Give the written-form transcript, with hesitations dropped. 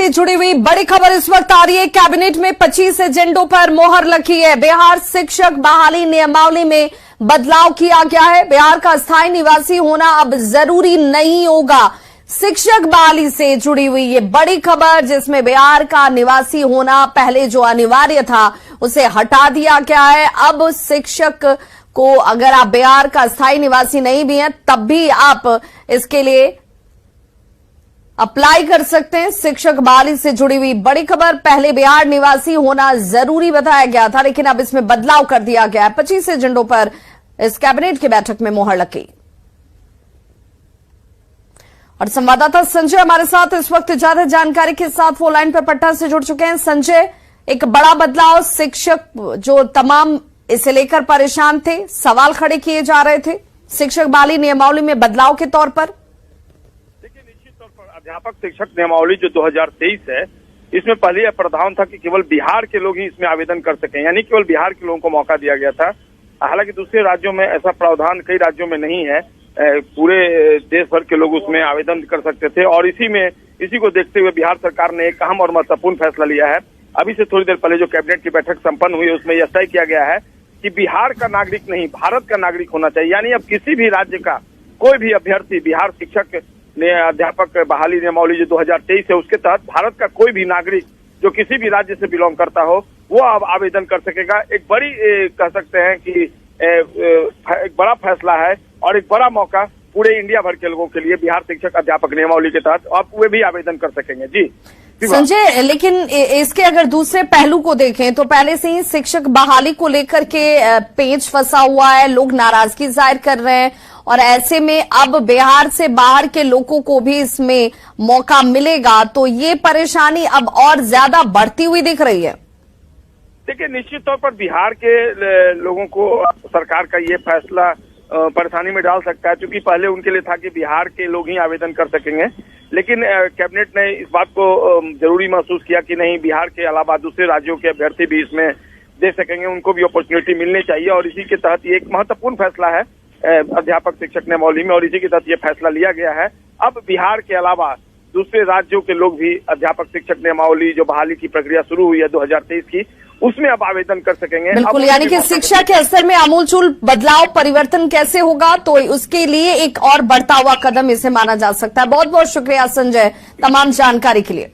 से जुड़ी हुई बड़ी खबर इस वक्त आ रही है। कैबिनेट में 25 एजेंडों पर मोहर लगी है। बिहार शिक्षक बहाली नियमावली में बदलाव किया गया है। बिहार का स्थायी निवासी होना अब जरूरी नहीं होगा। शिक्षक बहाली से जुड़ी हुई ये बड़ी खबर, जिसमें बिहार का निवासी होना पहले जो अनिवार्य था उसे हटा दिया गया है। अब शिक्षक को अगर आप बिहार का स्थायी निवासी नहीं भी हैं तब भी आप इसके लिए अप्लाई कर सकते हैं। शिक्षक बहाली से जुड़ी हुई बड़ी खबर, पहले बिहार निवासी होना जरूरी बताया गया था लेकिन अब इसमें बदलाव कर दिया गया है। 25 एजेंडों पर इस कैबिनेट की बैठक में मोहर लग गई। और संवाददाता संजय हमारे साथ इस वक्त ज्यादा जानकारी के साथ वो लाइन पर पटना से जुड़ चुके हैं। संजय, एक बड़ा बदलाव, शिक्षक जो तमाम इसे लेकर परेशान थे, सवाल खड़े किए जा रहे थे शिक्षक बहाली नियमावली में बदलाव के तौर पर। देखिए, निश्चित तौर पर अध्यापक शिक्षक नियमावली जो 2023 है, इसमें पहले यह प्रावधान था कि केवल बिहार के लोग ही इसमें आवेदन कर सकें, यानी केवल बिहार के लोगों को मौका दिया गया था। हालांकि दूसरे राज्यों में ऐसा प्रावधान कई राज्यों में नहीं है, पूरे देश भर के लोग उसमें आवेदन कर सकते थे। और इसी को देखते हुए बिहार सरकार ने एक अहम और महत्वपूर्ण फैसला लिया है। अभी से थोड़ी देर पहले जो कैबिनेट की बैठक संपन्न हुई उसमें यह तय किया गया है कि बिहार का नागरिक नहीं, भारत का नागरिक होना चाहिए। यानी अब किसी भी राज्य का कोई भी अभ्यर्थी बिहार शिक्षक ने अध्यापक बहाली नियमावली जो 2023 है उसके तहत भारत का कोई भी नागरिक जो किसी भी राज्य से बिलोंग करता हो वो अब आवेदन कर सकेगा। एक बड़ी कह सकते हैं कि एक बड़ा फैसला है और एक बड़ा मौका पूरे इंडिया भर के लोगों के लिए। बिहार शिक्षक अध्यापक नियमावली के तहत अब वे भी आवेदन कर सकेंगे। जी संजय, लेकिन इसके अगर दूसरे पहलू को देखें तो पहले से ही शिक्षक बहाली को लेकर के पेच फंसा हुआ है, लोग नाराजगी जाहिर कर रहे हैं और ऐसे में अब बिहार से बाहर के लोगों को भी इसमें मौका मिलेगा तो ये परेशानी अब और ज्यादा बढ़ती हुई दिख रही है। देखिए, निश्चित तौर पर बिहार के लोगों को सरकार का ये फैसला परेशानी में डाल सकता है, क्योंकि पहले उनके लिए था कि बिहार के लोग ही आवेदन कर सकेंगे, लेकिन कैबिनेट ने इस बात को जरूरी महसूस किया कि नहीं, बिहार के अलावा दूसरे राज्यों के अभ्यर्थी भी इसमें दे सकेंगे, उनको भी अपॉर्चुनिटी मिलनी चाहिए। और इसी के तहत ये एक महत्वपूर्ण फैसला है अध्यापक शिक्षक नियमावली में, और इसी के तहत ये फैसला लिया गया है। अब बिहार के अलावा दूसरे राज्यों के लोग भी अध्यापक शिक्षक नियमावली जो बहाली की प्रक्रिया शुरू हुई है 2023 की, उसमें अब आवेदन कर सकेंगे। बिल्कुल, यानी कि शिक्षा के स्तर में आमूलचूल बदलाव, परिवर्तन कैसे होगा तो उसके लिए एक और बढ़ता हुआ कदम इसे माना जा सकता है। बहुत बहुत शुक्रिया संजय तमाम जानकारी के लिए।